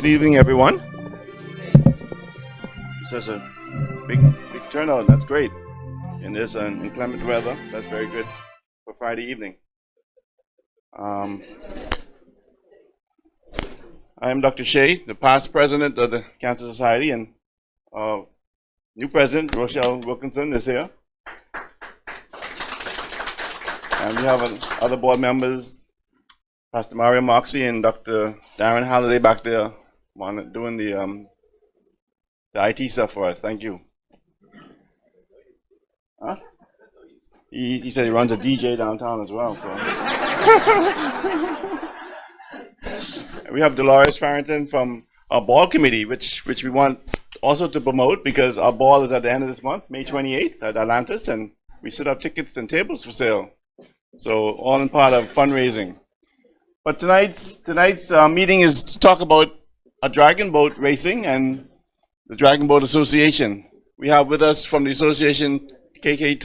Good evening, everyone. This is a big turnout. That's great. And there's an inclement weather. That's very good for Friday evening. Um, I am Dr. Shea, the past president of the Cancer Society, and new president, Rochelle Wilkinson, is here. And we have other board members, Pastor Mario Moxie and Dr. Darren Halliday back there doing the IT stuff for us. Thank you. Huh? He said he runs a DJ downtown as well. So we have Dolores Farrington from our ball committee, which we want also to promote because our ball is at the end of this month, May 28th at Atlantis, and we set up tickets and tables for sale. So all in part of fundraising. But tonight's meeting is to talk about a dragon boat racing and the Dragon Boat Association. We have with us from the association KK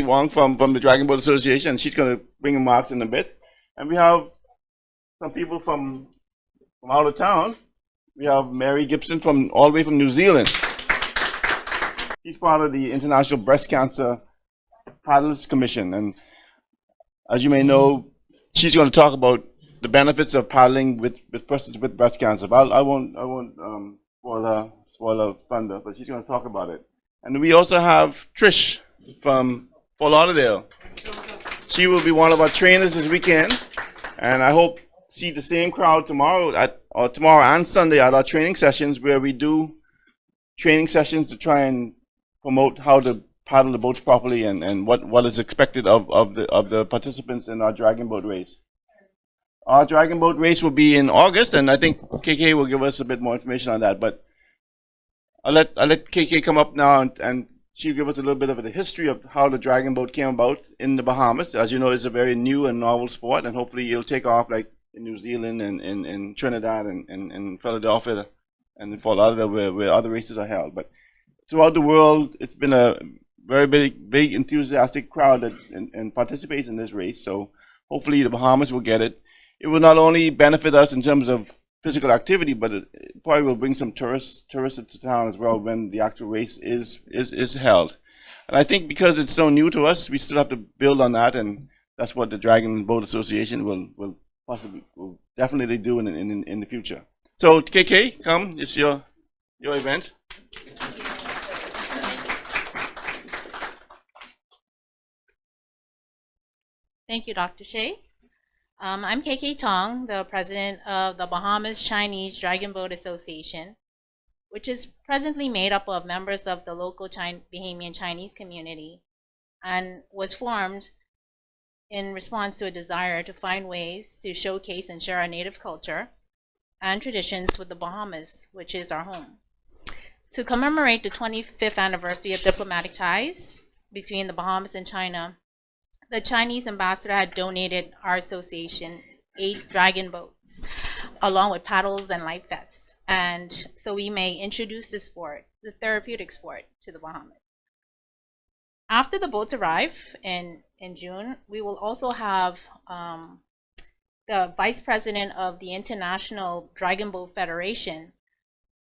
Wong from the Dragon Boat Association. She's going to bring remarks in a bit. And we have some people from out of town. We have Mary Gibson all the way from New Zealand. She's part of the International Breast Cancer Paddlers Commission. And as you may know, she's going to talk about the benefits of paddling with persons with breast cancer. But I won't spoil her thunder, but she's going to talk about it. And we also have Trish from Fort Lauderdale. She will be one of our trainers this weekend, and I hope to see the same crowd tomorrow and Sunday at our training sessions, where we do training sessions to try and promote how to paddle the boats properly and what is expected of the participants in our dragon boat race. Our dragon boat race will be in August, and I think KK will give us a bit more information on that. But I'll let KK come up now, and she'll give us a little bit of the history of how the dragon boat came about in the Bahamas. As you know, it's a very new and novel sport, and hopefully it'll take off like in New Zealand and in Trinidad and Philadelphia and in Fort Lauderdale where other races are held. But throughout the world, it's been a very big enthusiastic crowd that participates in this race. So hopefully the Bahamas will get it. It will not only benefit us in terms of physical activity, but it probably will bring some tourists to town as well when the actual race is held. And I think because it's so new to us, we still have to build on that, and that's what the Dragon Boat Association will definitely do in the future. So KK, come, it's your event. Thank you, Dr. Shea. I'm KK Tong, the president of the Bahamas Chinese Dragon Boat Association, which is presently made up of members of the local Bahamian Chinese community and was formed in response to a desire to find ways to showcase and share our native culture and traditions with the Bahamas, which is our home. To commemorate the 25th anniversary of diplomatic ties between the Bahamas and China, the Chinese ambassador had donated our association 8 dragon boats, along with paddles and life vests. And so we may introduce the sport, the therapeutic sport, to the Bahamas. After the boats arrive in June, we will also have the vice president of the International Dragon Boat Federation,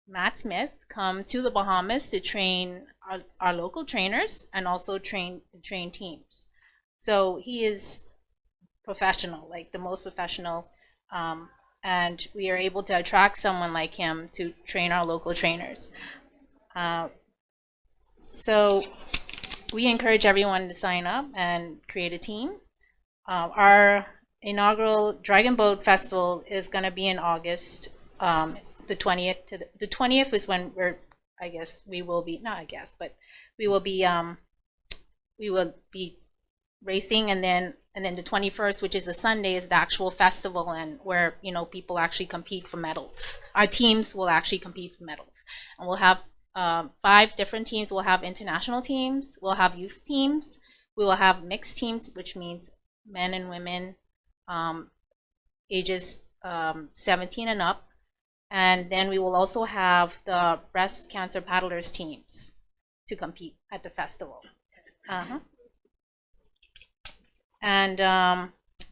Matt Smith, come to the Bahamas to train our local trainers and also train teams. So he is professional, like the most professional, and we are able to attract someone like him to train our local trainers. So we encourage everyone to sign up and create a team. Our inaugural Dragon Boat Festival is going to be in August, the 20th. The 20th is when we will be racing, and then the 21st, which is a Sunday, is the actual festival, and where people actually compete for medals. Our teams will actually compete for medals, and we'll have 5 different teams. We'll have international teams, we'll have youth teams, we will have mixed teams, which means men and women, ages 17 and up, and then we will also have the breast cancer paddlers teams to compete at the festival. And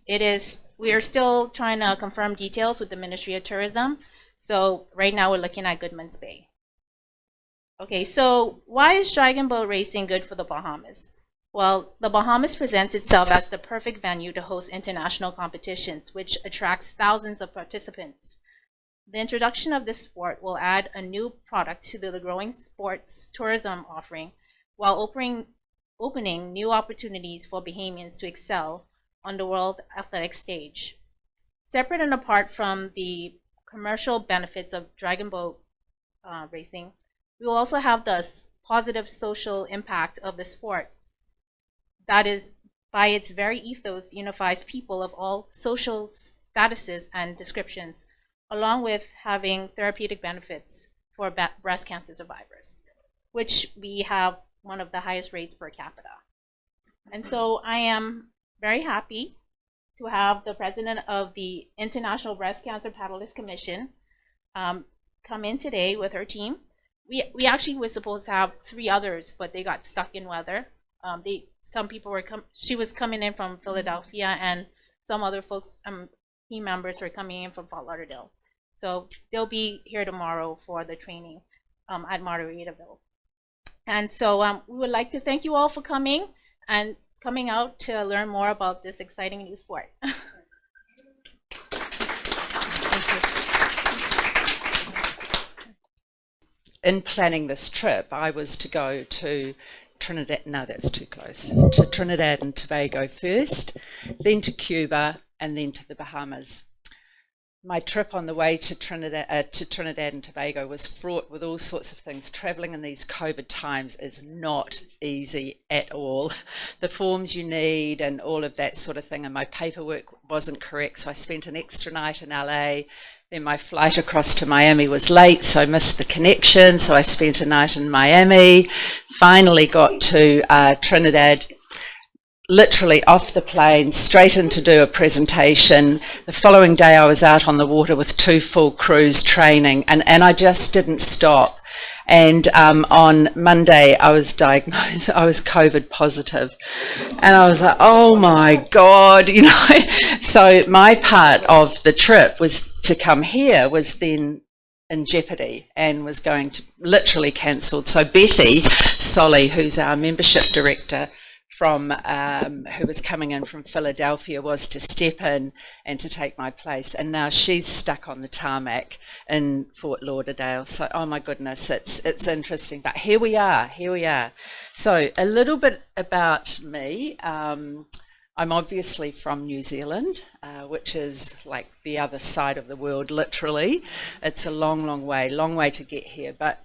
it is we are still trying to confirm details with the Ministry of Tourism. So right now we're looking at Goodman's Bay. Okay, so why is dragon boat racing good for the Bahamas? Well, the Bahamas presents itself as the perfect venue to host international competitions, which attracts thousands of participants. The introduction of this sport will add a new product to the growing sports tourism offering, while opening new opportunities for Bahamians to excel on the world athletic stage. Separate and apart from the commercial benefits of dragon boat racing, we will also have the positive social impact of the sport. That is, by its very ethos, unifies people of all social statuses and descriptions, along with having therapeutic benefits for breast cancer survivors, which we have one of the highest rates per capita. And so I am very happy to have the president of the International Breast Cancer Paddlers Commission come in today with her team. We actually were supposed to have 3 others, but they got stuck in weather. Some people were she was coming in from Philadelphia, and some other folks, team members, were coming in from Fort Lauderdale. So they'll be here tomorrow for the training at Margaritaville. And so we would like to thank you all for coming and coming out to learn more about this exciting new sport. In planning this trip, I was to go to Trinidad, no, that's too close, to Trinidad and Tobago first, then to Cuba, and then to the Bahamas. My trip on the way to Trinidad and Tobago was fraught with all sorts of things. Travelling in these COVID times is not easy at all. The forms you need and all of that sort of thing, and my paperwork wasn't correct, so I spent an extra night in LA. Then my flight across to Miami was late, so I missed the connection, so I spent a night in Miami. Finally got to Trinidad, literally off the plane, straight in to do a presentation. The following day I was out on the water with 2 full crews training, and I just didn't stop. And on Monday I was diagnosed, I was COVID positive. And I was like, oh my God, you know. So my part of the trip was to come here was then in jeopardy and was going to literally cancelled. So Betty Solly, who's our membership director, from who was coming in from Philadelphia, was to step in and to take my place, and now she's stuck on the tarmac in Fort Lauderdale. So oh my goodness, it's interesting, but here we are. So a little bit about me. I'm obviously from New Zealand, which is like the other side of the world, literally. It's a long way to get here, but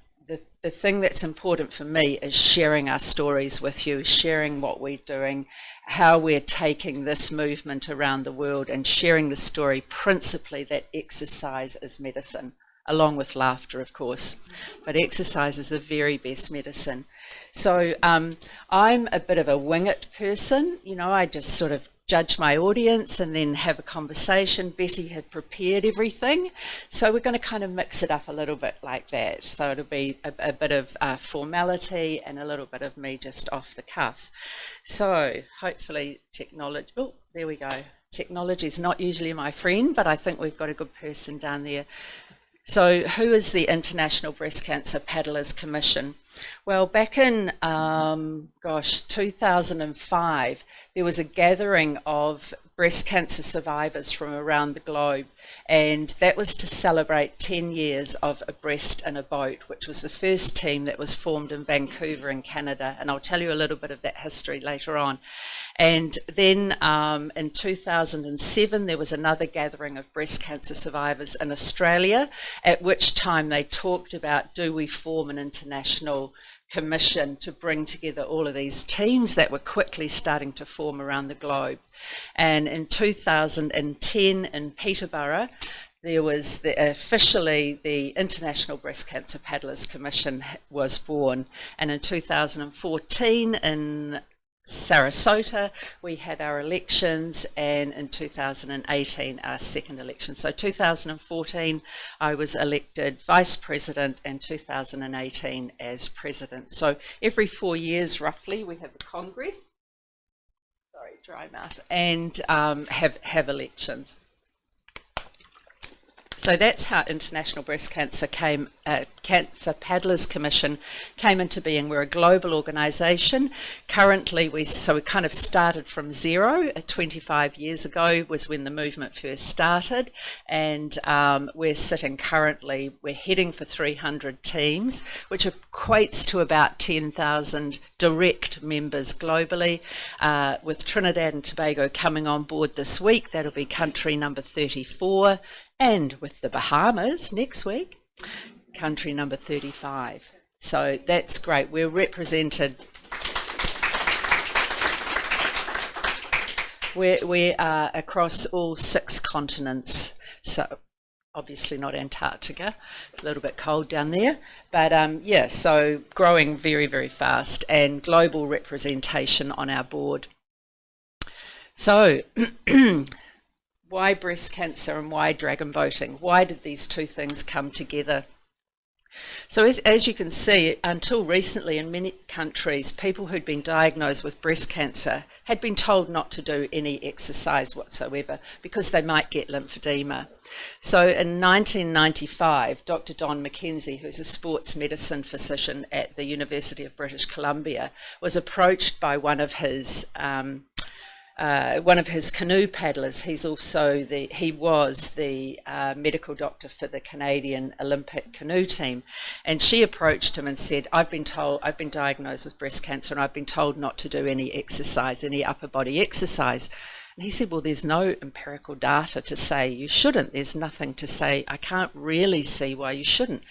the thing that's important for me is sharing our stories with you, sharing what we're doing, how we're taking this movement around the world, and sharing the story principally that exercise is medicine, along with laughter, of course. But exercise is the very best medicine. So I'm a bit of a wing it person. You know, I just sort of judge my audience and then have a conversation. Betty had prepared everything, so we're going to kind of mix it up a little bit like that. So it'll be a bit of formality and a little bit of me just off the cuff. So hopefully technology, oh, there we go. Technology is not usually my friend, but I think we've got a good person down there. So who is the International Breast Cancer Paddlers Commission? Well, back in, 2005, there was a gathering of breast cancer survivors from around the globe, and that was to celebrate 10 years of A Breast in a Boat, which was the first team that was formed in Vancouver in Canada, and I'll tell you a little bit of that history later on. And then in 2007, there was another gathering of breast cancer survivors in Australia, at which time they talked about, do we form an international commission to bring together all of these teams that were quickly starting to form around the globe. And in 2010 in Peterborough, there was officially the International Breast Cancer Paddlers Commission was born. And in 2014 in Sarasota, we had our elections, and in 2018 our second election. So 2014 I was elected vice president, and 2018 as president. So every 4 years roughly we have a congress. Sorry, dry mouth, and have elections. So that's how International Breast Cancer Cancer Paddlers Commission came into being. We're a global organisation. Currently, we kind of started from zero. 25 years ago was when the movement first started, and we're heading for 300 teams, which equates to about 10,000 direct members globally. With Trinidad and Tobago coming on board this week, that'll be country number 34. And with the Bahamas next week, country number 35. So that's great. We're represented. We are across all 6 continents. So obviously not Antarctica, a little bit cold down there. But yeah, so growing very, very fast, and global representation on our board. So why breast cancer and why dragon boating? Why did these two things come together? So as you can see, until recently in many countries, people who'd been diagnosed with breast cancer had been told not to do any exercise whatsoever because they might get lymphedema. So in 1995, Dr. Don McKenzie, who's a sports medicine physician at the University of British Columbia, was approached by one of his canoe paddlers. He was the medical doctor for the Canadian Olympic canoe team, and she approached him and said, I've been diagnosed with breast cancer and I've been told not to do any exercise, any upper body exercise. And he said, well, there's no empirical data to say you shouldn't. There's nothing to say, I can't really see why you shouldn't.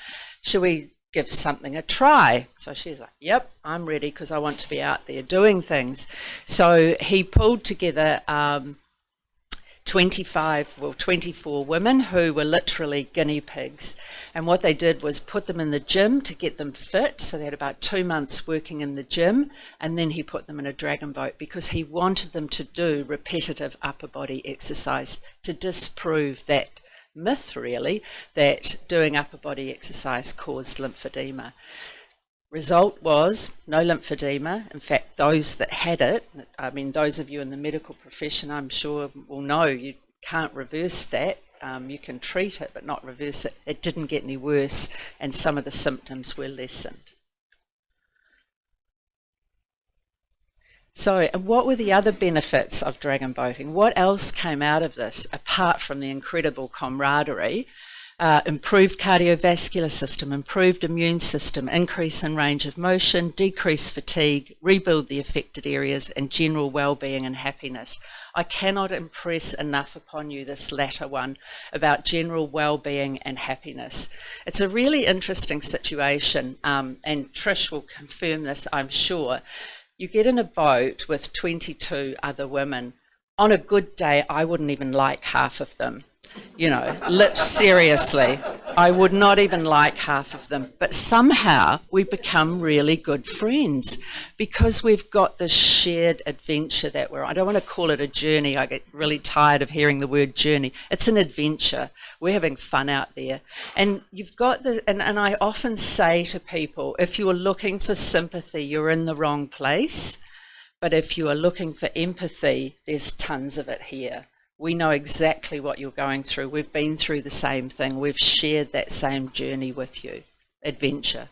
Should we give something a try? So she's like, yep, I'm ready because I want to be out there doing things. So he pulled together 24 women who were literally guinea pigs. And what they did was put them in the gym to get them fit. So they had about 2 months working in the gym, and then he put them in a dragon boat because he wanted them to do repetitive upper body exercise to disprove that myth, really, that doing upper body exercise caused lymphedema. Result was no lymphedema. In fact, those that had it, I mean, those of you in the medical profession, I'm sure will know you can't reverse that. You can treat it, but not reverse it. It didn't get any worse, and some of the symptoms were lessened. So, and what were the other benefits of dragon boating? What else came out of this, apart from the incredible camaraderie? Improved cardiovascular system, improved immune system, increase in range of motion, decrease fatigue, rebuild the affected areas, and general well-being and happiness. I cannot impress enough upon you this latter one about general well-being and happiness. It's a really interesting situation, and Trish will confirm this, I'm sure. You get in a boat with 22 other women. On a good day, I wouldn't even like half of them. You know, seriously, I would not even like half of them. But somehow we become really good friends because we've got this shared adventure that we're on. I don't want to call it a journey. I get really tired of hearing the word journey. It's an adventure. We're having fun out there. And you've got and I often say to people, if you are looking for sympathy, you're in the wrong place. But if you are looking for empathy, there's tons of it here. We know exactly what you're going through. We've been through the same thing. We've shared that same journey with you, adventure.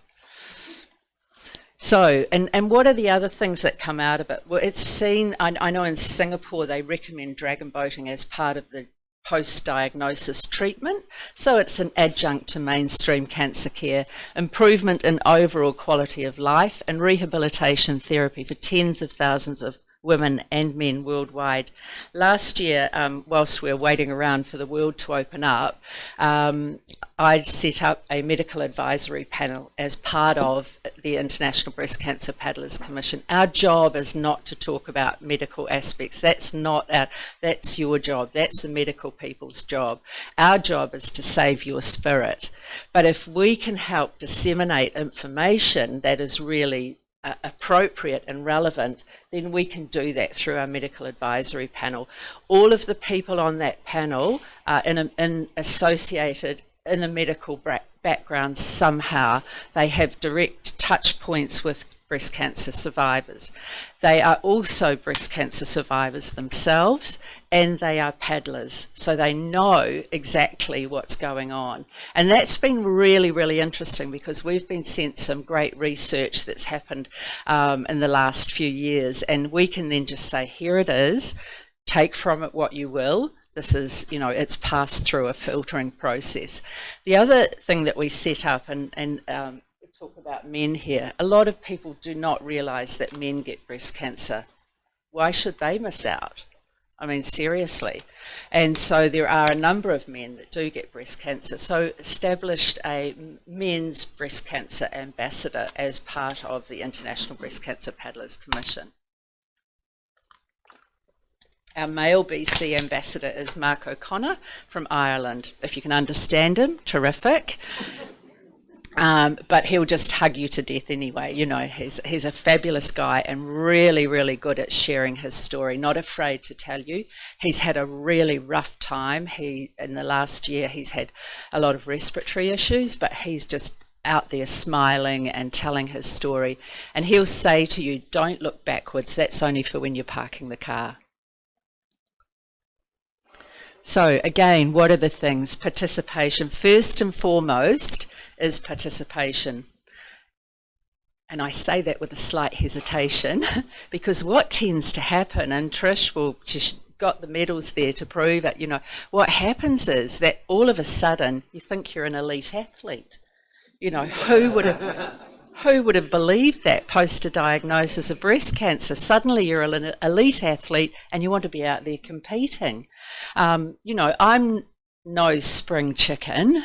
So, and what are the other things that come out of it? Well, it's seen, I know in Singapore they recommend dragon boating as part of the post-diagnosis treatment. So it's an adjunct to mainstream cancer care, improvement in overall quality of life, and rehabilitation therapy for tens of thousands of women and men worldwide. Last year, whilst we were waiting around for the world to open up, I set up a medical advisory panel as part of the International Breast Cancer Paddlers Commission. Our job is not to talk about medical aspects. That's your job. That's the medical people's job. Our job is to save your spirit. But if we can help disseminate information that is really appropriate and relevant, then we can do that through our medical advisory panel. All of the people on that panel are associated in a medical background somehow. They have direct touch points with breast cancer survivors. They are also breast cancer survivors themselves, and they are paddlers, so they know exactly what's going on. And that's been really, really interesting, because we've been sent some great research that's happened in the last few years, and we can then just say, here it is, take from it what you will. This is, it's passed through a filtering process. The other thing that we set up, and we talk about men here, a lot of people do not realise that men get breast cancer. Why should they miss out? I mean, seriously. And so there are a number of men that do get breast cancer. So established a men's breast cancer ambassador as part of the International Breast Cancer Paddlers Commission. Our male BC ambassador is Mark O'Connor from Ireland. If you can understand him, terrific. But he'll just hug you to death anyway. He's a fabulous guy and really, really good at sharing his story, not afraid to tell you. He's had a really rough time. In the last year, he's had a lot of respiratory issues, but he's just out there smiling and telling his story. And he'll say to you, don't look backwards. That's only for when you're parking the car. So again, what are the things? Participation. First and foremost is participation. And I say that with a slight hesitation because what tends to happen, and Trish she's got the medals there to prove it, what happens is that all of a sudden you think you're an elite athlete. Who would have believed that post a diagnosis of breast cancer? Suddenly you're an elite athlete and you want to be out there competing. I'm no spring chicken.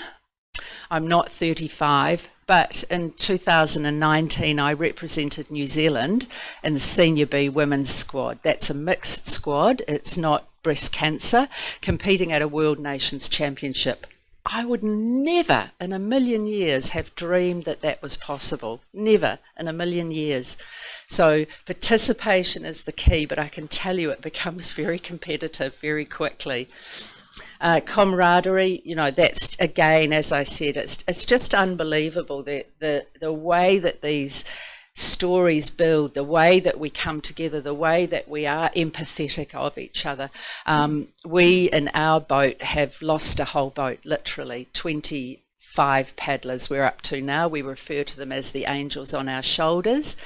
I'm not 35, but in 2019 I represented New Zealand in the Senior B Women's Squad. That's a mixed squad. It's not breast cancer, competing at a World Nations Championship. I would never in a million years have dreamed that that was possible. Never in a million years. So participation is the key, but I can tell you it becomes very competitive very quickly. Camaraderie, that's, again, as I said, it's just unbelievable the way that these stories build, the way that we come together, the way that we are empathetic of each other. We in our boat have lost a whole boat, literally 25 paddlers we're up to now. We refer to them as the angels on our shoulders,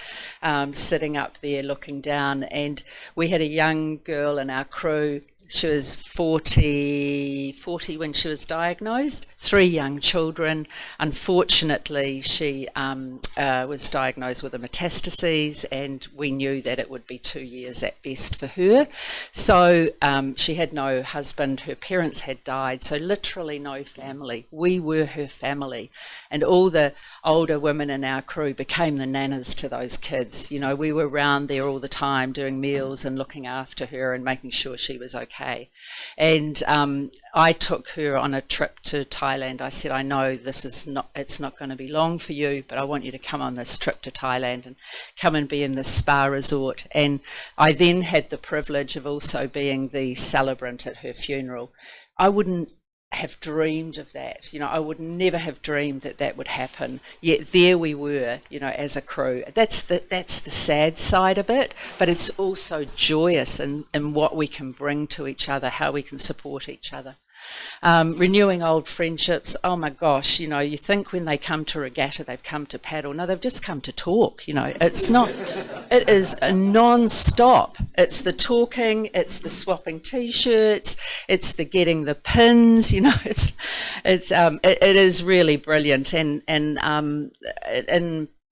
sitting up there looking down. And we had a young girl in our crew. She was 40 when she was diagnosed, 3 young children. Unfortunately, she was diagnosed with a metastases, and we knew that it would be 2 years at best for her. So she had no husband, her parents had died, so literally no family. We were her family, and all the older women in our crew became the nanas to those kids. We were around there all the time doing meals and looking after her and making sure she was okay. And I took her on a trip to Thailand. I said, I know it's not going to be long for you, but I want you to come on this trip to Thailand and come and be in this spa resort. And I then had the privilege of also being the celebrant at her funeral. I wouldn't have dreamed of that. I would never have dreamed that that would happen. Yet there we were, as a crew. That's the sad side of it, but it's also joyous in what we can bring to each other, how we can support each other. Renewing old friendships. Oh my gosh, you think when they come to regatta they've come to paddle. No, they've just come to talk. It's not. It is a non-stop. It's the talking, it's the swapping t-shirts, it's the getting the pins. It is really brilliant, and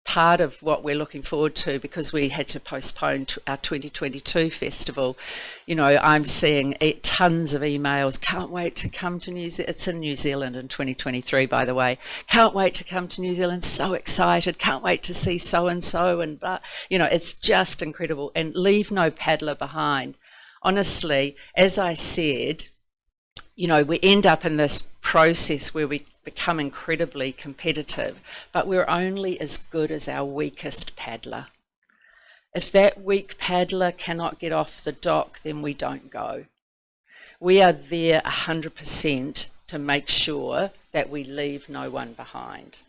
part of what we're looking forward to, because we had to postpone our 2022 festival, I'm seeing tons of emails. Can't wait to come to New Zealand. It's in New Zealand in 2023, by the way. Can't wait to come to New Zealand. So excited. Can't wait to see so-and-so. And blah. It's just incredible. And leave no paddler behind. Honestly, as I said, we end up in this process where we become incredibly competitive, but we're only as good as our weakest paddler. If that weak paddler cannot get off the dock, then we don't go. We are there 100% to make sure that we leave no one behind,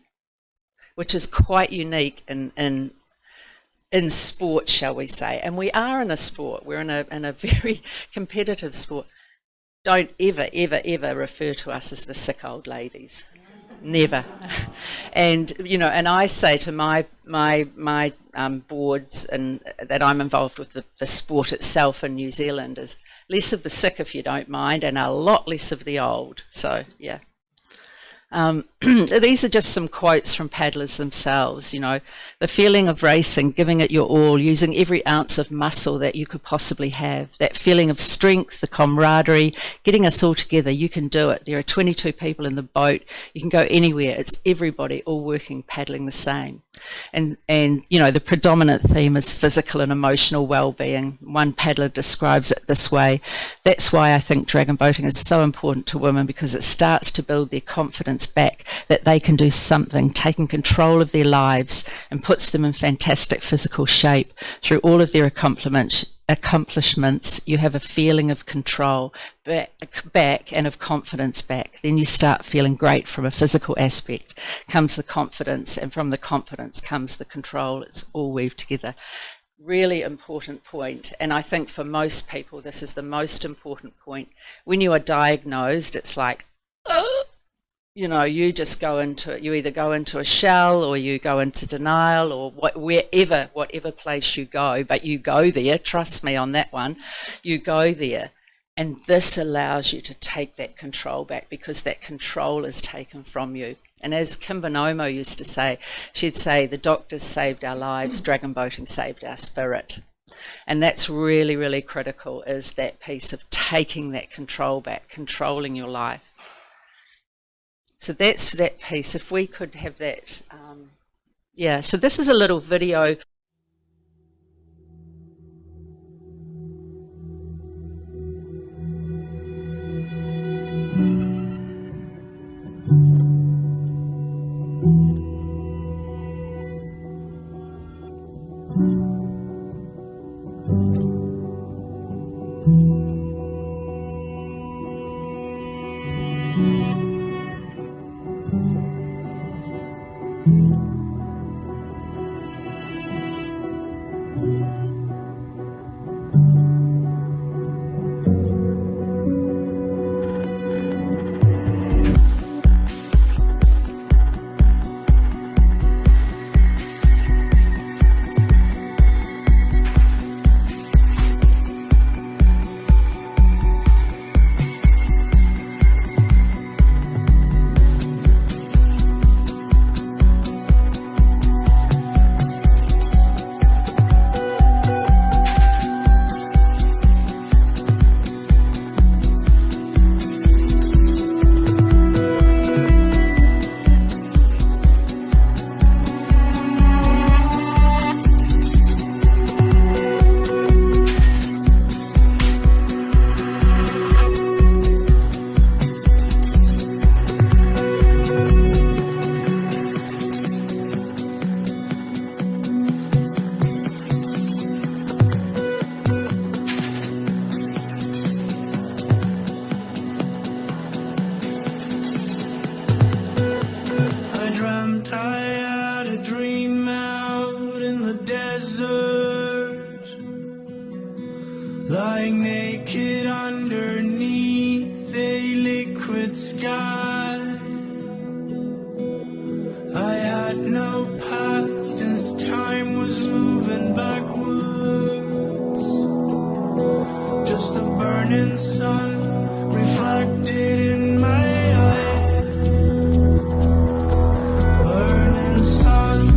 which is quite unique in in sport, shall we say, and we are in a sport, we're in a very competitive sport, don't ever, ever, ever refer to us as the sick old ladies. Never. And, you know, and I say to my boards and that I'm involved with the sport itself in New Zealand is less of the sick, if you don't mind, and a lot less of the old. So, yeah. These are just some quotes from paddlers themselves, you know, the feeling of racing, giving it your all, using every ounce of muscle that you could possibly have, that feeling of strength, the camaraderie, getting us all together. You can do it. There are 22 people in the boat. You can go anywhere. It's everybody all working, paddling the same. And you know, the predominant theme is physical and emotional well-being. One paddler describes it this way: that's why I think dragon boating is so important to women, because it starts to build their confidence back that they can do something, taking control of their lives, and puts them in fantastic physical shape. Through all of their accomplishments, you have a feeling of control back and of confidence back. Then you start feeling great. From a physical aspect comes the confidence, and from the confidence comes the control. It's all weaved together. Really important point, and I think for most people this is the most important point. When you are diagnosed, it's like, you know, you just go into, you either go into a shell or you go into denial, or whatever place you go, but you go there, trust me on that one, you go there. And this allows you to take that control back, because that control is taken from you. And as Kim Bonomo used to say, she'd say, the doctors saved our lives, dragon boating saved our spirit. And that's really, really critical, is that piece of taking that control back, controlling your life. So that's that piece. If we could have that. Yeah, so this is a little video. lying naked underneath a liquid sky. I had no past as time was moving backwards, just the burning sun reflected in my eyes. Burning sun.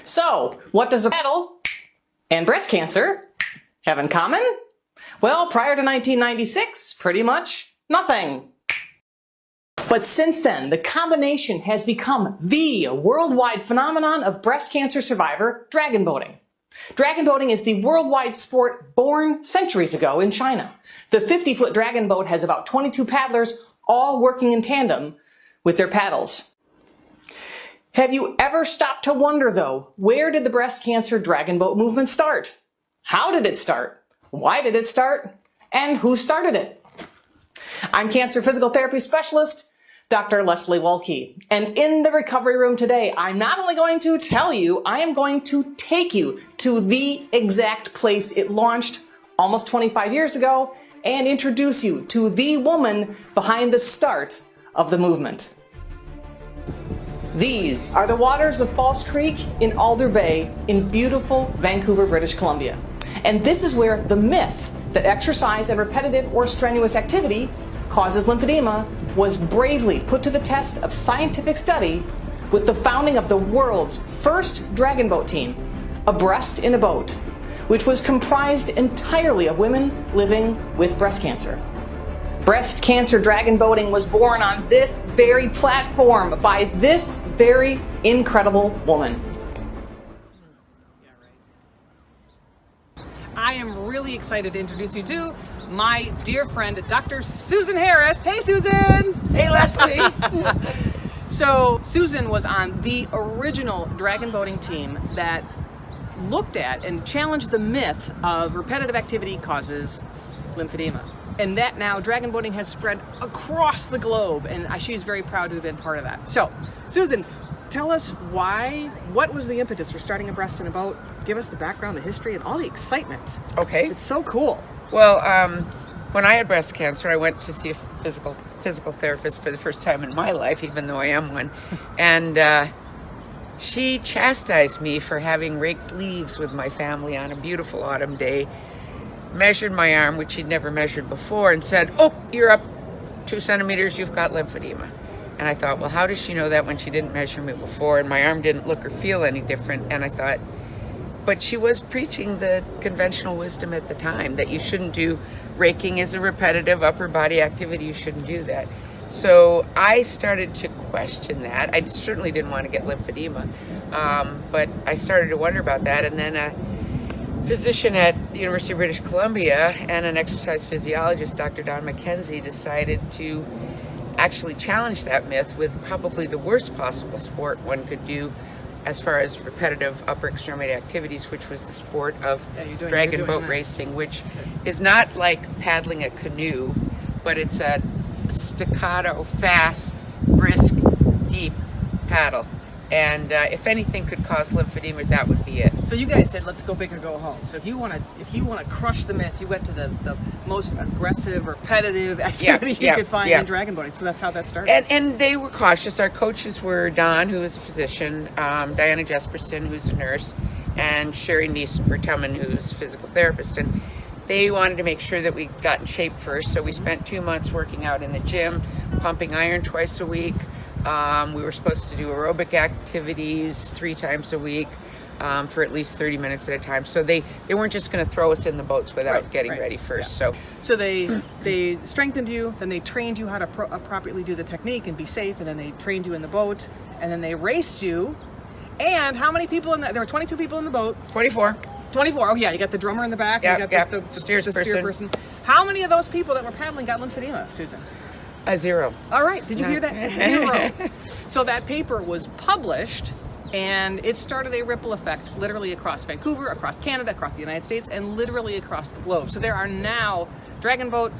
So, what does a paddle and breast cancer have in common? Well, prior to 1996, pretty much nothing. But since then, the combination has become the worldwide phenomenon of breast cancer survivor dragon boating. Dragon boating is the worldwide sport born centuries ago in China. The 50-foot dragon boat has about 22 paddlers, all working in tandem with their paddles. Have you ever stopped to wonder, though, where did the breast cancer dragon boat movement start? How did it start? Why did it start? And who started it? I'm cancer physical therapy specialist Dr. Leslie Walke. And in the recovery room today, I'm not only going to tell you, I am going to take you to the exact place it launched almost 25 years ago and introduce you to the woman behind the start of the movement. These are the waters of False Creek in Alder Bay in beautiful Vancouver, British Columbia. And this is where the myth that exercise and repetitive or strenuous activity causes lymphedema was bravely put to the test of scientific study with the founding of the world's first dragon boat team, Abreast in a Boat, which was comprised entirely of women living with breast cancer. Breast cancer dragon boating was born on this very platform by this very incredible woman. I am really excited to introduce you to my dear friend, Dr. Susan Harris. Hey, Susan! Hey, Leslie! So, Susan was on the original dragon boating team that looked at and challenged the myth of repetitive activity causes lymphedema. And that now, dragon boating has spread across the globe, and she's very proud to have been part of that. So, Susan, tell us what was the impetus for starting Abreast in a Boat? Give us the background, the history, and all the excitement. Okay. It's so cool. Well, when I had breast cancer, I went to see a physical therapist for the first time in my life, even though I am one. And she chastised me for having raked leaves with my family on a beautiful autumn day, measured my arm, which she'd never measured before, and said, "Oh, you're up 2 centimeters, you've got lymphedema." And I thought, well, how does she know that when she didn't measure me before and my arm didn't look or feel any different? And I thought, but she was preaching the conventional wisdom at the time that you shouldn't do raking as a repetitive upper body activity. You shouldn't do that. So I started to question that. I certainly didn't want to get lymphedema, but I started to wonder about that. And then a physician at the University of British Columbia and an exercise physiologist, Dr. Don McKenzie, decided to actually challenge that myth with probably the worst possible sport one could do as far as repetitive upper extremity activities, which was the sport of dragon boat racing, which is not like paddling a canoe, but it's a staccato, fast, brisk, deep paddle. And if anything could cause lymphedema, that would be it. So you guys said, let's go big or go home. So if you want to crush the myth, you went to the most aggressive, repetitive activity you could find in dragon boating. So that's how that started. And they were cautious. Our coaches were Don, who is a physician, Diana Jesperson, who's a nurse, and Sherry Neeson-Vertummen, who's a physical therapist. And they wanted to make sure that we got in shape first. So we spent 2 months working out in the gym, pumping iron twice a week. We were supposed to do aerobic activities 3 times a week for at least 30 minutes at a time. So they weren't just going to throw us in the boats without getting ready first. Yeah. So they strengthened you, then they trained you how to properly do the technique and be safe, and then they trained you in the boat, and then they raced you. And how many people there were 22 people in the boat. 24. 24. Oh yeah, you got the drummer in the back. Yeah, you got the steer person. How many of those people that were paddling got lymphedema, Susan? 0. All right. Did you hear that? 0. So that paper was published, and it started a ripple effect literally across Vancouver, across Canada, across the United States, and literally across the globe. So there are now dragon boat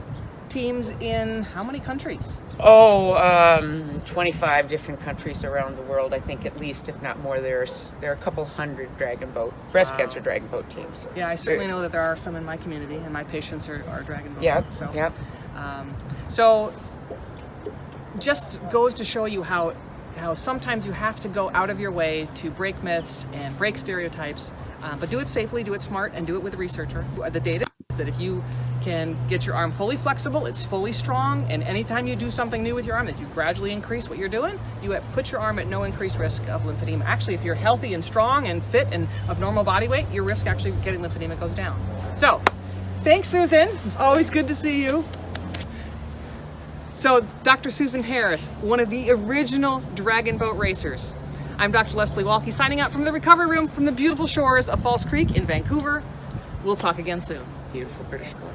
teams in how many countries? 25 different countries around the world, I think, at least, if not more. There are a couple hundred breast cancer dragon boat teams. Yeah, I certainly know that there are some in my community, and my patients are dragon boat. Yeah, so, yeah. So just goes to show you how sometimes you have to go out of your way to break myths and break stereotypes, but do it safely, do it smart, and do it with a researcher. The data is that if you can get your arm fully flexible, it's fully strong, and anytime you do something new with your arm that you gradually increase what you're doing, you put your arm at no increased risk of lymphedema. Actually, if you're healthy and strong and fit and of normal body weight, your risk actually of getting lymphedema goes down. So, thanks, Susan. Always good to see you. So, Dr. Susan Harris, one of the original dragon boat racers. I'm Dr. Leslie Walke, signing out from the recovery room from the beautiful shores of False Creek in Vancouver. We'll talk again soon. Beautiful British Columbia.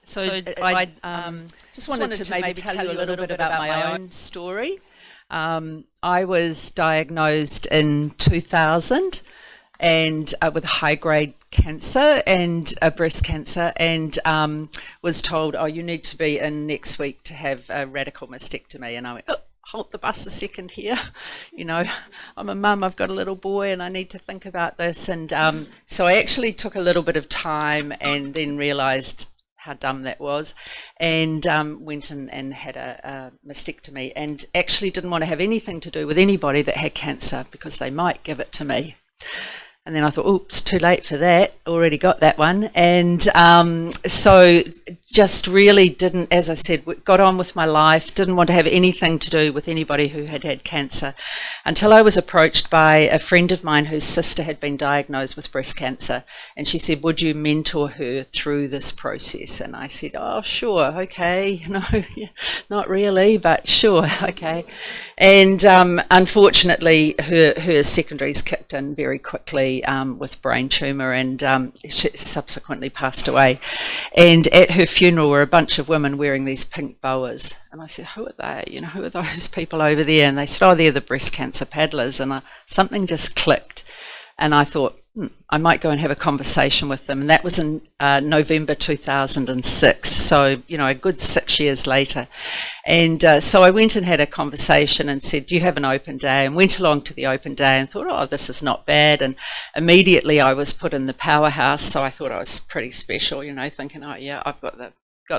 So I just wanted to maybe tell you a little bit about my own story. I was diagnosed in 2000 and with high-grade cancer and breast cancer, and was told, oh, you need to be in next week to have a radical mastectomy. And I went, oh, hold the bus a second here. You know, I'm a mum, I've got a little boy and I need to think about this. And so I actually took a little bit of time and then realised how dumb that was, and went in and had a mastectomy, and actually didn't want to have anything to do with anybody that had cancer because they might give it to me. And then I thought, oops, too late for that, already got that one. And so just really didn't, as I said, got on with my life, didn't want to have anything to do with anybody who had had cancer, until I was approached by a friend of mine whose sister had been diagnosed with breast cancer. And she said, would you mentor her through this process? And I said, oh, sure, okay, no, not really, but sure, okay. And unfortunately, her secondaries kicked in very quickly with brain tumour, and she subsequently passed away. And at her funeral were a bunch of women wearing these pink boas. And I said, who are they? You know, who are those people over there? And they said, oh, they're the breast cancer paddlers. And something just clicked. And I thought, I might go and have a conversation with them. And that was in November 2006. So, you know, a good 6 years later. And so I went and had a conversation and said, do you have an open day? And went along to the open day and thought, oh, this is not bad. And immediately I was put in the powerhouse. So I thought I was pretty special, you know, thinking, oh, yeah, I've got the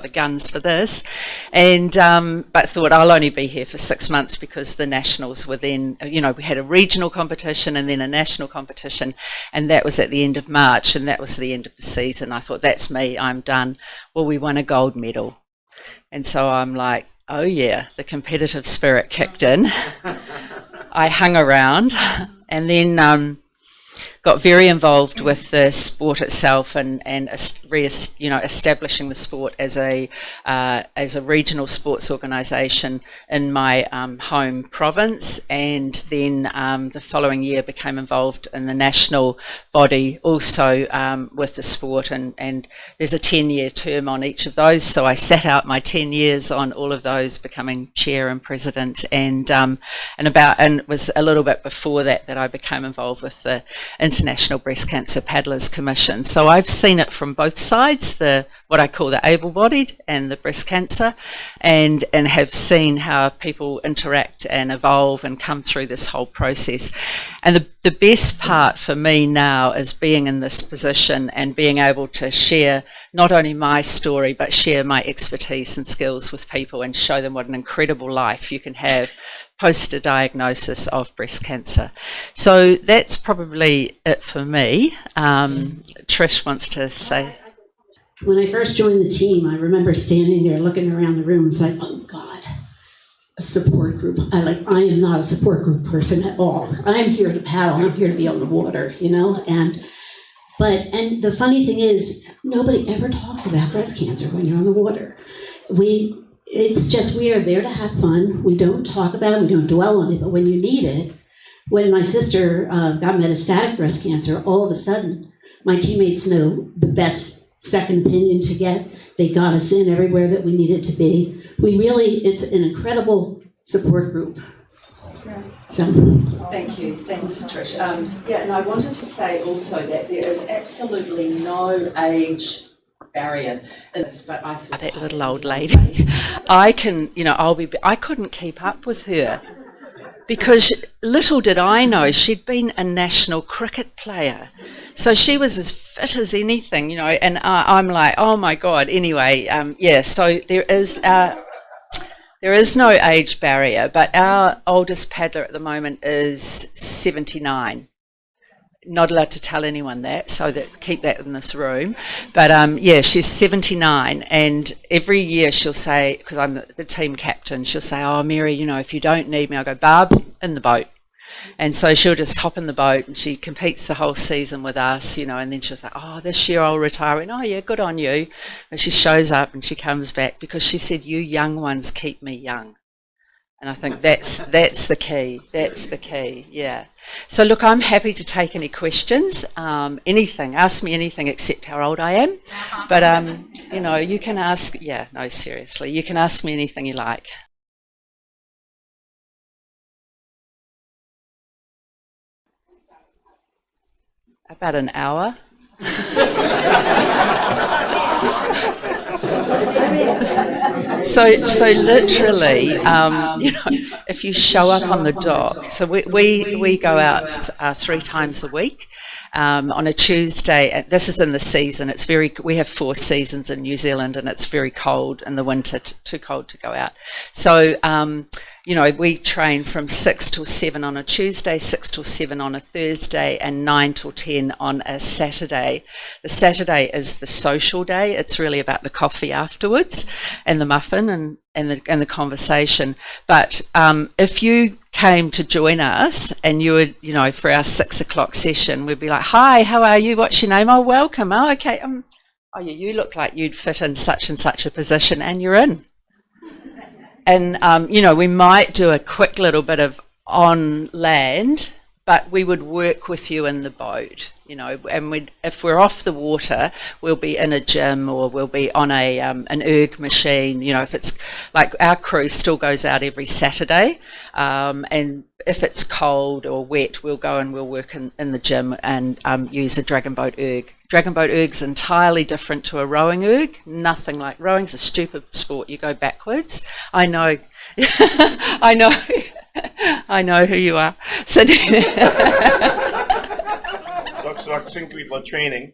guns for this. And but thought I'll only be here for 6 months, because the nationals were then, you know, we had a regional competition and then a national competition, and that was at the end of March, and that was the end of the season. I thought, that's me, I'm done. Well, we won a gold medal. And so I'm like, oh yeah, the competitive spirit kicked in. I hung around and then got very involved with the sport itself, and establishing the sport as a regional sports organisation in my home province, and then the following year became involved in the national body also with the sport, and there's a 10-year term on each of those, so I sat out my 10 years on all of those, becoming chair and president, and it was a little bit before that I became involved with the International Breast Cancer Paddlers Commission. So I've seen it from both sides, what I call the able-bodied and the breast cancer, and have seen how people interact and evolve and come through this whole process. And the best part for me now is being in this position and being able to share not only my story, but share my expertise and skills with people and show them what an incredible life you can have post a diagnosis of breast cancer. So that's probably it for me. Trish wants to say. When I first joined the team, I remember standing there looking around the room and saying, oh God, a support group. I am not a support group person at all. I'm here to paddle, I'm here to be on the water, you know? And the funny thing is, nobody ever talks about breast cancer when you're on the water. It's just, we are there to have fun. We don't talk about it, we don't dwell on it, but when you need it, when my sister got metastatic breast cancer, all of a sudden, my teammates know the best second opinion to get. They got us in everywhere that we needed to be. It's an incredible support group. So. Thank you. Thanks, Trish. And I wanted to say also that there is absolutely no age barrier in this, but I thought that little old lady, I couldn't keep up with her, because little did I know she'd been a national cricket player. So she was as fit as anything, you know, and I'm like, oh my God. Anyway, so there is no age barrier, but our oldest paddler at the moment is 79. Not allowed to tell anyone that, so keep that in this room. But she's 79, and every year she'll say, because I'm the team captain, she'll say, oh Mary, you know, if you don't need me, I'll go, Barb, in the boat. And so she'll just hop in the boat and she competes the whole season with us, you know, and then she'll say, oh, this year I'll retire. And, oh yeah, good on you. And she shows up and she comes back because she said, you young ones keep me young. And I think that's the key. That's the key, yeah. So look, I'm happy to take any questions, anything. Ask me anything except how old I am. But You know, you can ask, yeah, no, seriously, you can ask me anything you like. About an hour. So literally, you know, if you show up on the dock, so we go out 3 times a week. On a Tuesday, this is in the season. We have 4 seasons in New Zealand, and it's very cold in the winter, too cold to go out. So, you know, we train from 6 till 7 on a Tuesday, 6 till 7 on a Thursday, and 9 till 10 on a Saturday. The Saturday is the social day. It's really about the coffee afterwards, and the muffin, and the conversation. But if you came to join us and you would, you know, for our 6 o'clock session, we'd be like, hi, how are you? What's your name? Oh, welcome. Oh, okay. Oh, yeah, you look like you'd fit in such and such a position, and you're in. And, you know, we might do a quick little bit of on land, but we would work with you in the boat, you know, and if we're off the water, we'll be in a gym, or we'll be on an erg machine. You know, if it's like our crew still goes out every Saturday, and if it's cold or wet, we'll go and we'll work in the gym and use a dragon boat erg. Dragon boat erg's entirely different to a rowing erg. Nothing like rowing's a stupid sport. You go backwards. I know. I know. I know who you are. So I think about training.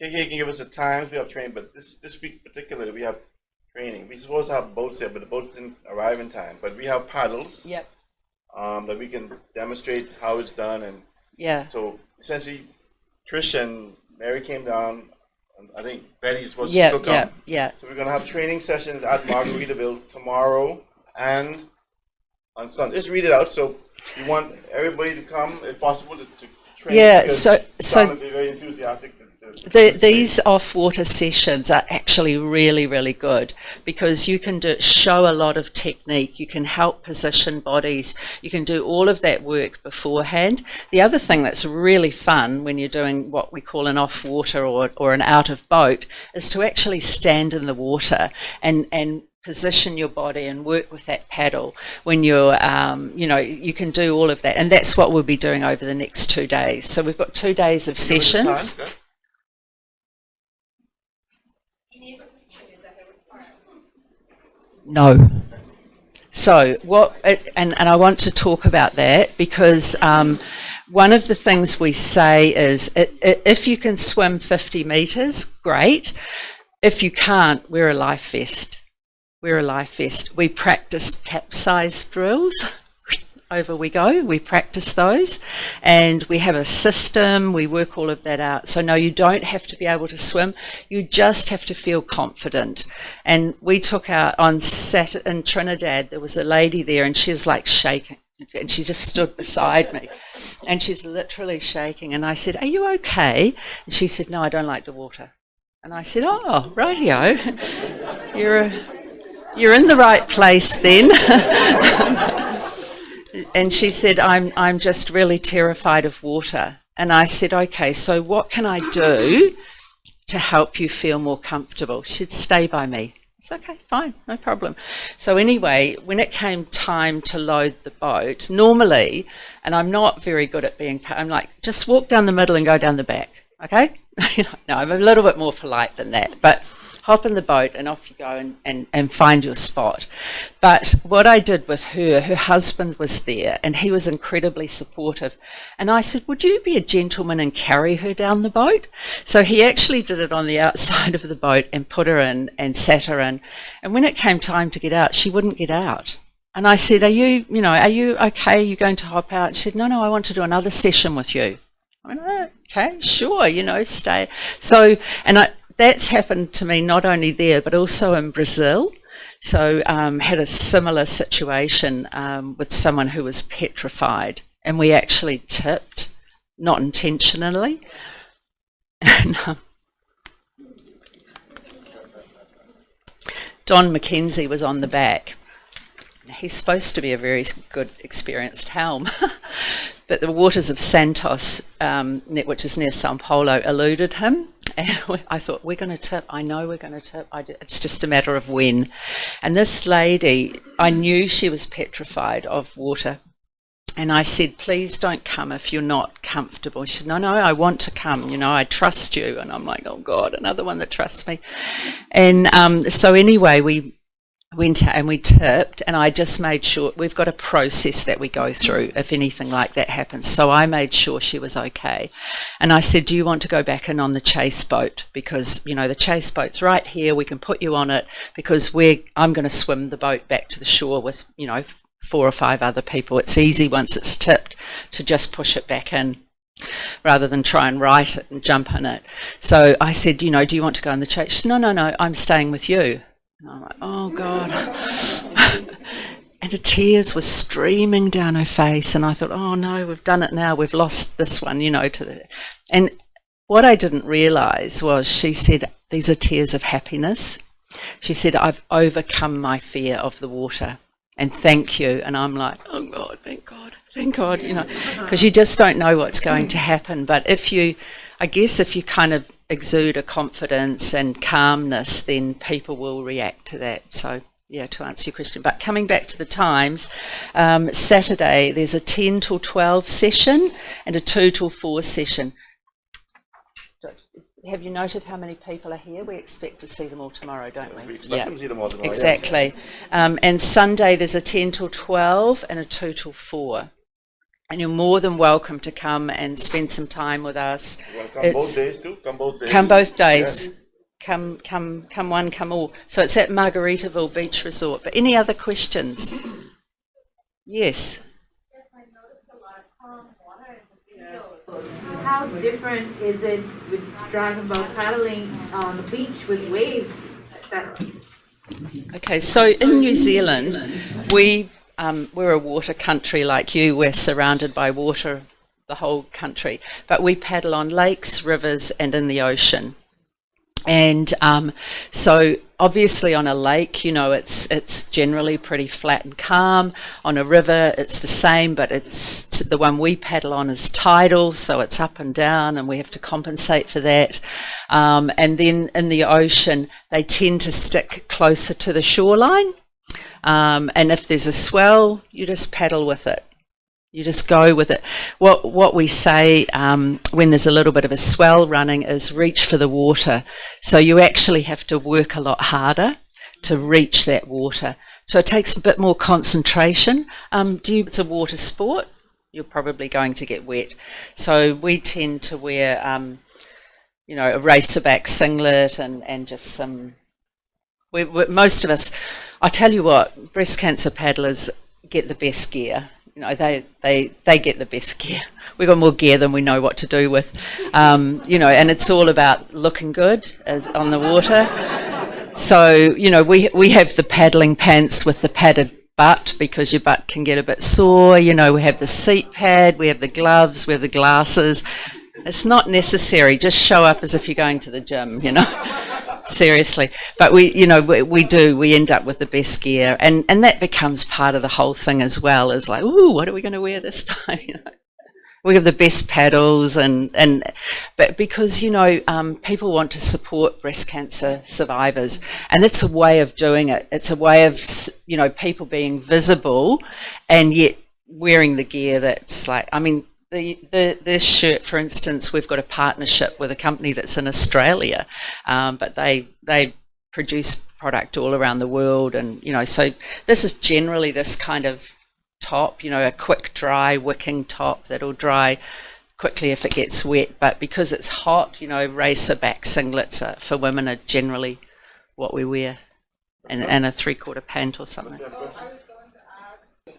KK can give us the times we have training, but this week particularly we have training. We're supposed to have boats here, but the boats didn't arrive in time. But we have paddles. Yep. That we can demonstrate how it's done, and yeah. So essentially, Trish and Mary came down. And I think Betty is supposed to still come. Yeah. So we're gonna have training sessions at Margaritaville tomorrow and on Sunday. Just read it out. So we want everybody to come, if possible, to train. Yeah. So be very enthusiastic. These off-water sessions are actually really, really good, because you can show a lot of technique. You can help position bodies. You can do all of that work beforehand. The other thing that's really fun when you're doing what we call an off-water or an out-of-boat is to actually stand in the water and position your body and work with that paddle when you're, you know, you can do all of that. And that's what we'll be doing over the next 2 days. So we've got 2 days of sessions. No. So and I want to talk about that, because one of the things we say is if you can swim 50 metres, great. If you can't, wear a life vest. Wear a life vest. We practice capsize drills. Over we go. We practice those, and we have a system. We work all of that out. So no, you don't have to be able to swim. You just have to feel confident. And we took out on Saturday in Trinidad. There was a lady there, and she's like shaking, and she just stood beside me, and she's literally shaking. And I said, "Are you okay?" And she said, "No, I don't like the water." And I said, "Oh, rightio, you're in the right place then." And she said, I'm just really terrified of water. And I said, okay, so what can I do to help you feel more comfortable? She said, stay by me. It's okay, fine, no problem. So anyway, when it came time to load the boat, normally, and I'm not very good at I'm like, just walk down the middle and go down the back, okay? No, I'm a little bit more polite than that, but hop in the boat and off you go and find your spot. But what I did with her husband was there, and he was incredibly supportive. And I said, would you be a gentleman and carry her down the boat? So he actually did it on the outside of the boat and put her in and sat her in. And when it came time to get out, she wouldn't get out. And I said, are you okay? Are you going to hop out? She said, no, I want to do another session with you. I went, oh, okay, sure, stay. So, that's happened to me not only there, but also in Brazil. So had a similar situation with someone who was petrified, and we actually tipped, not intentionally. And, Don McKenzie was on the back. He's supposed to be a very good, experienced helm. But the waters of Santos, which is near Sao Paulo, eluded him. And I thought, we're going to tip. I know we're going to tip. It's just a matter of when. And this lady, I knew she was petrified of water. And I said, please don't come if you're not comfortable. She said, no, I want to come. You know, I trust you. And I'm like, oh, God, another one that trusts me. And so anyway, we went out and we tipped, and I just made sure we've got a process that we go through if anything like that happens. So I made sure she was okay. And I said, do you want to go back in on the chase boat? Because, you know, the chase boat's right here. We can put you on it because I'm going to swim the boat back to the shore with, you know, 4 or 5 other people. It's easy once it's tipped to just push it back in rather than try and right it and jump in it. So I said, you know, do you want to go on the chase? She said, no, I'm staying with you. And I'm like, oh, God. And the tears were streaming down her face. And I thought, oh, no, we've done it now. We've lost this one, you know. And what I didn't realise was she said, these are tears of happiness. She said, I've overcome my fear of the water. And thank you. And I'm like, oh, God, thank God, you know, because you just don't know what's going to happen. But if you kind of exude a confidence and calmness, then people will react to that. So, yeah, to answer your question. But coming back to the times, Saturday there's a 10 till 12 session and a 2 till 4 session. Have you noted how many people are here? We expect to see them all tomorrow, don't we? We expect them to see them all tomorrow. Exactly. And Sunday there's a 10 till 12 and a 2 till 4. And you're more than welcome to come and spend some time with us. Come both days too? Come both days? Come both days. Yeah. Come one, come all. So it's at Margaritaville Beach Resort. But any other questions? Yes. How different is it with dragon boat paddling on the beach with waves, etc.? Okay, so in New Zealand, we're a water country like you. We're surrounded by water, the whole country. But we paddle on lakes, rivers, and in the ocean. And so obviously on a lake, you know, it's generally pretty flat and calm. On a river, it's the same, but it's the one we paddle on is tidal, so it's up and down, and we have to compensate for that. And then in the ocean, they tend to stick closer to the shoreline. And if there's a swell, you just paddle with it. You just go with it. What we say when there's a little bit of a swell running is reach for the water. So you actually have to work a lot harder to reach that water. So it takes a bit more concentration. It's a water sport. You're probably going to get wet. So we tend to wear, a racerback singlet and just some. Most of us, I tell you what, breast cancer paddlers get the best gear. You know, they get the best gear. We've got more gear than we know what to do with. And it's all about looking good on the water. So, we have the paddling pants with the padded butt because your butt can get a bit sore. We have the seat pad, we have the gloves, we have the glasses. It's not necessary. Just show up as if you're going to the gym, Seriously. But we end up with the best gear, and that becomes part of the whole thing as well, is like, ooh, what are we going to wear this time? We have the best paddles but because people want to support breast cancer survivors, and that's a way of doing it. It's a way of people being visible and yet wearing the gear that's like, this shirt, for instance, we've got a partnership with a company that's in Australia, but they produce product all around the world, and so this is generally this kind of top, a quick dry wicking top that'll dry quickly if it gets wet. But because it's hot, racerback singlets for women are generally what we wear, and a 3/4 pant or something.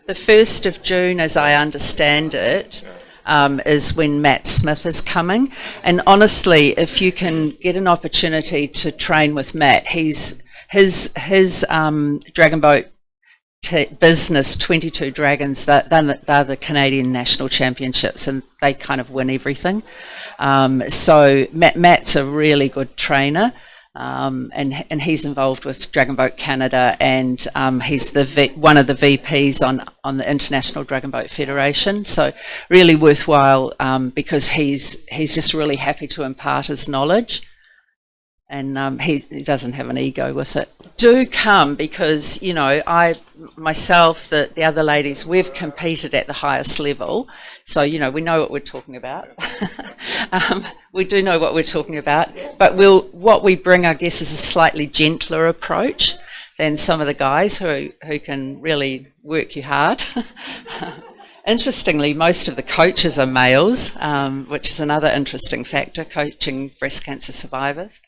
The 1st of June, as I understand it, is when Matt Smith is coming. And honestly, if you can get an opportunity to train with Matt, his dragon boat business, 22 Dragons, they're the Canadian national championships, and they kind of win everything. So Matt's a really good trainer. And he's involved with Dragon Boat Canada, and he's one of the VPs on the International Dragon Boat Federation. So really worthwhile because he's just really happy to impart his knowledge and he doesn't have an ego with it. Do come, because, you know, I myself, the other ladies, we've competed at the highest level, so, you know, we know what we're talking about. We do know what we're talking about, but what we bring, I guess, is a slightly gentler approach than some of the guys who can really work you hard. Interestingly, most of the coaches are males, which is another interesting factor, coaching breast cancer survivors.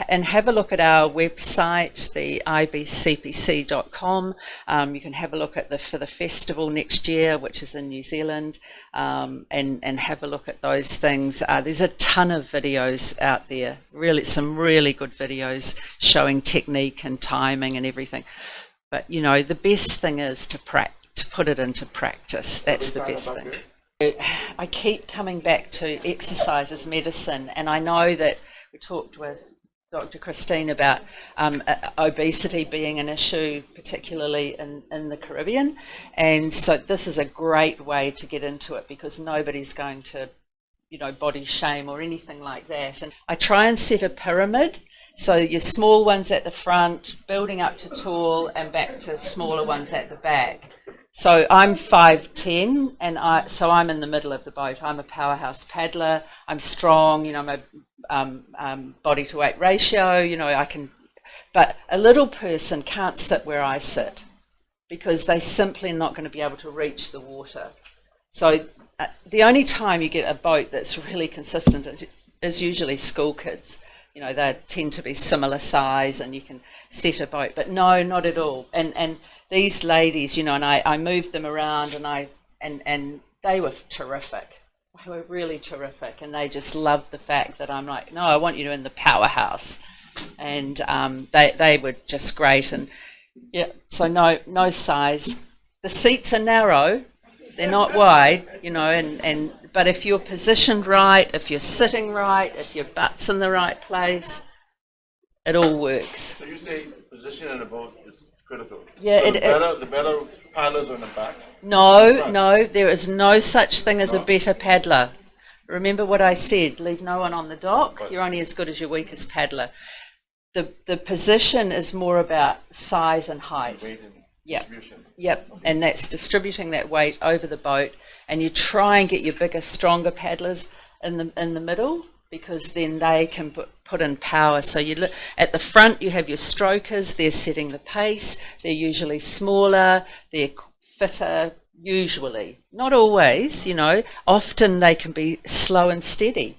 And have a look at our website, the ibcpc.com. You can have a look at for the festival next year, which is in New Zealand, and have a look at those things. There's a ton of videos out there, really, some really good videos showing technique and timing and everything. But, you know, the best thing is to put it into practice. That's the best thing. I keep coming back to exercise as medicine, and I know that we talked with Dr. Christine about obesity being an issue, particularly in the Caribbean, and so this is a great way to get into it, because nobody's going to, you know, body shame or anything like that. And I try and set a pyramid, so your small ones at the front, building up to tall, and back to smaller ones at the back. So I'm 5'10", and so I'm in the middle of the boat. I'm a powerhouse paddler. I'm strong. You know, my body to weight ratio. You know, I can. But a little person can't sit where I sit, because they simply are not going to be able to reach the water. So the only time you get a boat that's really consistent is usually school kids. You know, they tend to be similar size, and you can set a boat. But no, not at all. And these ladies, you know, and I moved them around, and they were terrific. They were really terrific, and they just loved the fact that I'm like, no, I want you in the powerhouse, and they were just great. And yeah, so no size. The seats are narrow; they're not wide, you know. But if you're positioned right, if you're sitting right, if your butt's in the right place, it all works. So you say position in the boat is critical. Yeah, So the better paddlers are in the back. No, there is no such thing as a better paddler. Remember what I said, leave no one on the dock. You're only as good as your weakest paddler. The position is more about size and height. Weight and distribution. Yep, and that's distributing that weight over the boat, and you try and get your bigger, stronger paddlers in the middle, because then they can put in power. So at the front you have your strokers, they're setting the pace, they're usually smaller, they're fitter, usually. Not always, you know, often they can be slow and steady.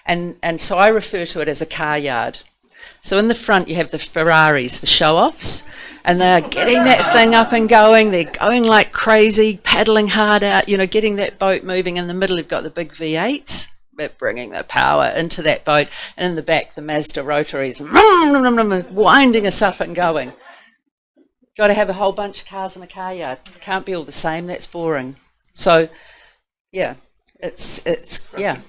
And so I refer to it as a car yard. So in the front you have the Ferraris, the show-offs, and they're getting that thing up and going, they're going like crazy, paddling hard out, you know, getting that boat moving. In the middle you've got the big V8s, bringing the power into that boat, and in the back the Mazda rotaries winding us up and going. Got to have a whole bunch of cars in a car yard. Can't be all the same, that's boring. So yeah, it's yeah.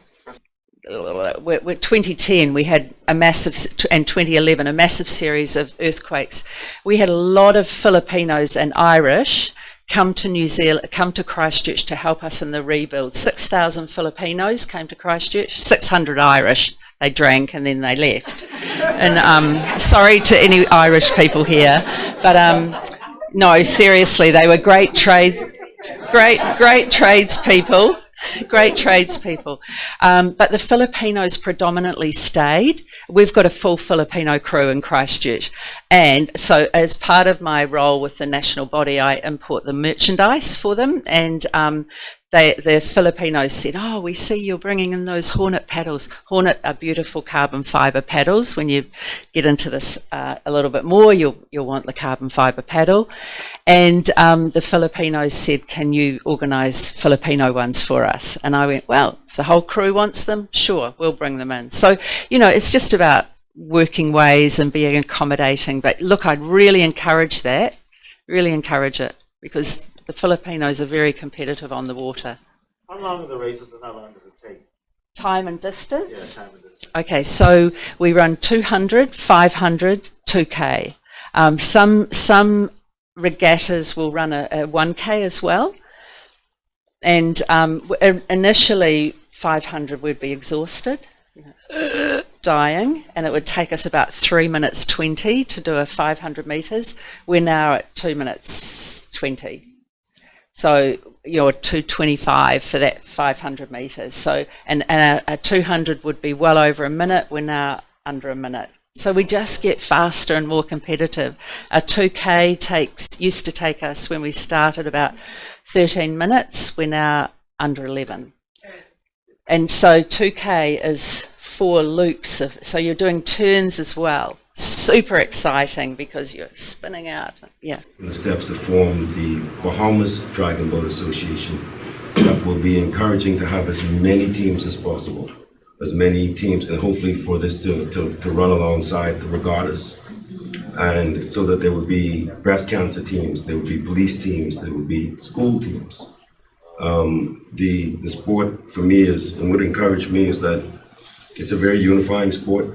We're 2010 we had a massive, and 2011 a massive series of earthquakes. We had a lot of Filipinos and Irish come to New Zealand, come to Christchurch to help us in the rebuild. 6,000 Filipinos came to Christchurch, 600 Irish. They drank and then they left. And sorry to any Irish people here, but no, seriously, they were great tradespeople. Great tradespeople. But the Filipinos predominantly stayed. We've got a full Filipino crew in Christchurch. And so as part of my role with the national body, I import the merchandise for them. And the Filipinos said, oh, we see you're bringing in those Hornet paddles. Hornet are beautiful carbon fibre paddles. When you get into this a little bit more, you'll want the carbon fibre paddle. And the Filipinos said, can you organise Filipino ones for us? And I went, well, if the whole crew wants them, sure, we'll bring them in. So, you know, it's just about working ways and being accommodating. But look, I'd really encourage that, really encourage it, because the Filipinos are very competitive on the water. How long are the races and how long does it take? Time and distance? Yeah, time and distance. Okay, so we run 200, 500, 2K. Some regattas will run a 1K as well. And initially 500 would be exhausted. dying, and it would take us about 3 minutes 20 to do a 500 metres. We're now at 2 minutes 20. So you're 2:25 for that 500 metres. So and a 200 would be well over a minute. We're now under a minute. So we just get faster and more competitive. A 2K used to take us, when we started, about 13 minutes. We're now under 11. And so 2K is 4 loops so you're doing turns as well. Super exciting because you're spinning out. Yeah. The steps to form the Bahamas Dragon Boat Association that will be encouraging to have as many teams as possible, and hopefully for this to run alongside the regattas, and so that there would be breast cancer teams, there would be police teams, there would be school teams. The sport for me and would encourage me is that it's a very unifying sport,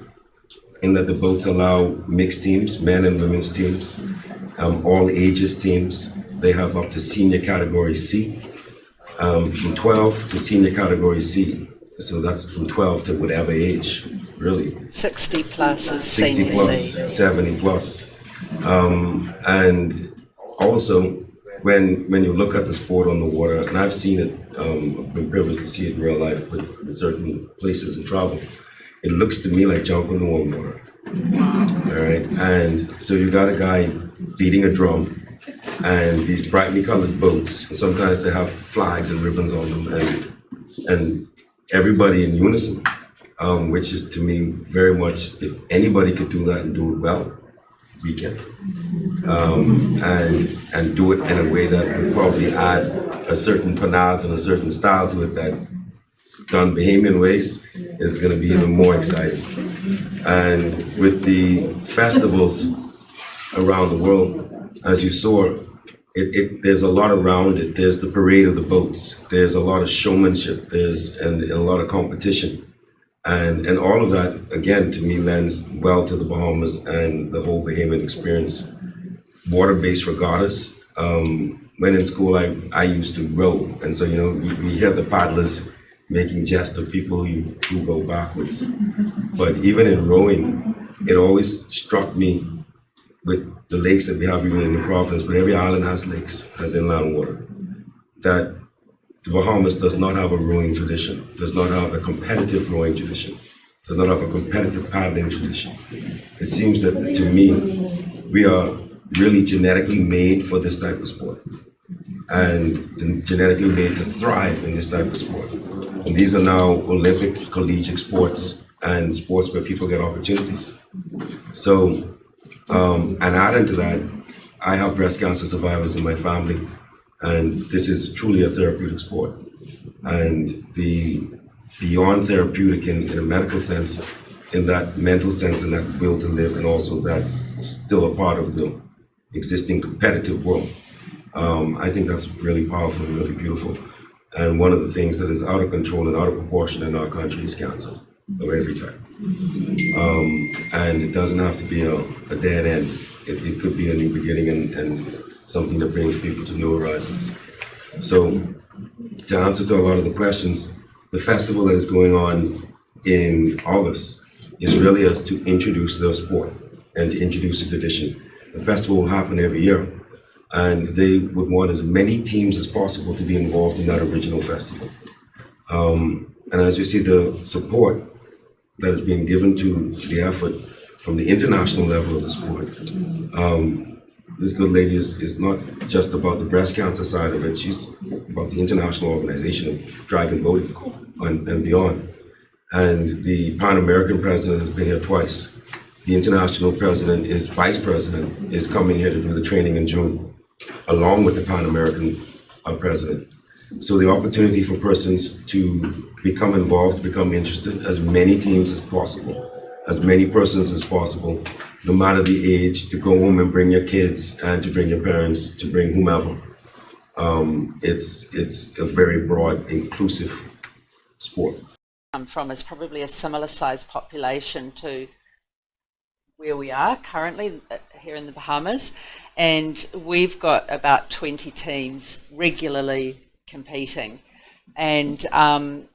in that the boats allow mixed teams, men and women's teams, all ages teams. They have up to senior category C, from 12 to senior category C. So that's from 12 to whatever age, really. 60 plus is 60 senior plus, C. 70 plus. And also, when you look at the sport on the water, and I've seen it, I've been privileged to see it in real life, but in certain places and travel, it looks to me like John Canoe on water. All right, and so you got a guy beating a drum, and these brightly colored boats, and sometimes they have flags and ribbons on them, and everybody in unison, which is to me very much, if anybody could do that and do it well, we can. And do it in a way that would probably add a certain panache and a certain style to it that, done Bahamian ways, is going to be even more exciting. And with the festivals around the world, as you saw, there's a lot around it. There's the parade of the boats. There's a lot of showmanship. There's and a lot of competition. And all of that, again, to me, lends well to the Bahamas and the whole Bahamian experience. Water-based regattas. When in school, I used to row. And so, we hear the paddlers making jest of people who go backwards. But even in rowing, it always struck me with the lakes that we have even in the province, but every island has lakes, has inland water, that the Bahamas does not have a rowing tradition, does not have a competitive rowing tradition, does not have a competitive paddling tradition. It seems that, to me, we are really genetically made for this type of sport, and genetically made to thrive in this type of sport. And these are now Olympic collegiate sports and sports where people get opportunities. So, and adding to that, I have breast cancer survivors in my family, and this is truly a therapeutic sport. And the beyond therapeutic in a medical sense, in that mental sense, and that will to live, and also that still a part of the existing competitive world. I think that's really powerful and really beautiful. And one of the things that is out of control and out of proportion in our country is cancer of every type. And it doesn't have to be a dead end. It could be a new beginning and something that brings people to new horizons. So to answer to a lot of the questions, the festival that is going on in August is really us to introduce the sport and to introduce the tradition. The festival will happen every year, and they would want as many teams as possible to be involved in that original festival. And as you see the support that is being given to the effort from the international level of the sport, this good lady is not just about the breast cancer side of it, she's about the international organization of dragon boating and beyond. And the Pan-American president has been here twice. The international president vice president is coming here to do the training in June, along with the Pan-American president. So the opportunity for persons to become involved, become interested, as many teams as possible, as many persons as possible, no matter the age, to go home and bring your kids and to bring your parents, to bring whomever. It's a very broad, inclusive sport. From is probably a similar size population to where we are currently here in the Bahamas, and we've got about 20 teams regularly competing, and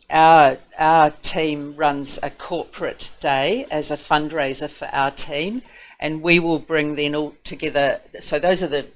our team runs a corporate day as a fundraiser for our team, and we will bring then all together. So those are the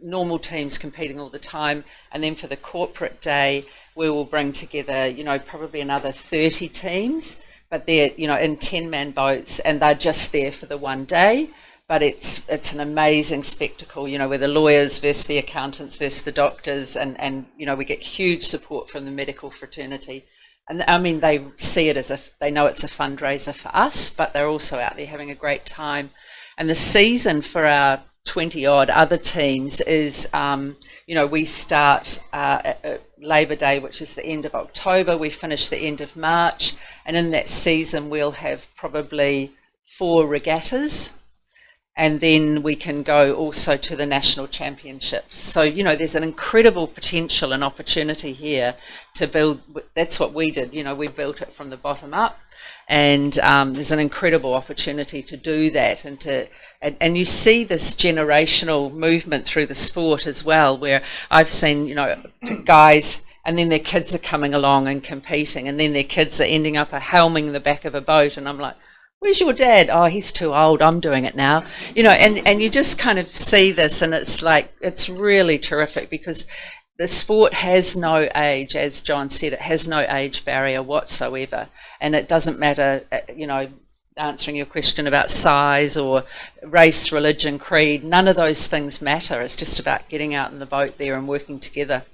normal teams competing all the time, and then for the corporate day we will bring together probably another 30 teams, but they're in 10-man boats, and they're just there for the one day. But it's an amazing spectacle, where the lawyers versus the accountants versus the doctors, and we get huge support from the medical fraternity. And I mean, they see it as they know it's a fundraiser for us, but they're also out there having a great time. And the season for our 20-odd other teams is, we start at Labour Day, which is the end of October. We finish the end of March. And in that season, we'll have probably 4 regattas. And then we can go also to the national championships. So, there's an incredible potential and opportunity here to build. That's what we did. We built it from the bottom up. And there's an incredible opportunity to do that. And you see this generational movement through the sport as well, where I've seen, guys, and then their kids are coming along and competing, and then their kids are ending up helming the back of a boat. And I'm like, where's your dad? Oh, he's too old. I'm doing it now. And you just kind of see this, and it's really terrific, because the sport has no age, as John said, it has no age barrier whatsoever. And it doesn't matter, answering your question about size or race, religion, creed, none of those things matter. It's just about getting out in the boat there and working together.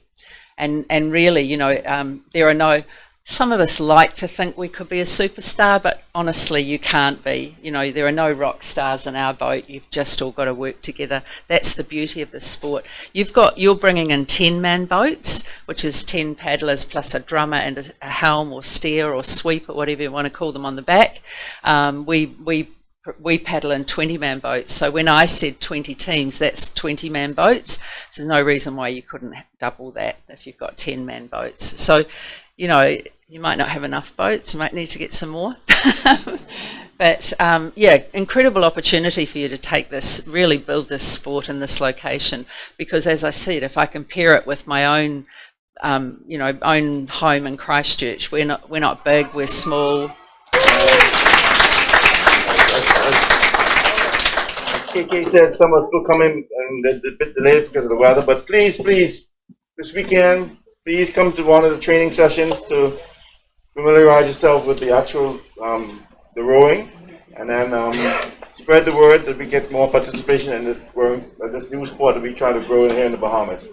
And really, there are no... Some of us like to think we could be a superstar, but honestly, you can't be. There are no rock stars in our boat. You've just all got to work together. That's the beauty of the sport. You're bringing in 10-man boats, which is 10 paddlers plus a drummer and a helm or steer or sweep or whatever you want to call them on the back. We paddle in 20-man boats. So when I said 20 teams, that's 20-man boats. So there's no reason why you couldn't double that if you've got 10-man boats. So, you might not have enough boats. You might need to get some more. But, incredible opportunity for you to take this, really build this sport in this location. Because, as I said, if I compare it with my own, own home in Christchurch, we're not big, we're small. KK said some are still coming and they're a bit delayed because of the weather, but please, this weekend, please come to one of the training sessions to familiarize yourself with the actual the rowing, and then spread the word that we get more participation in this new sport that we try to grow here in the Bahamas.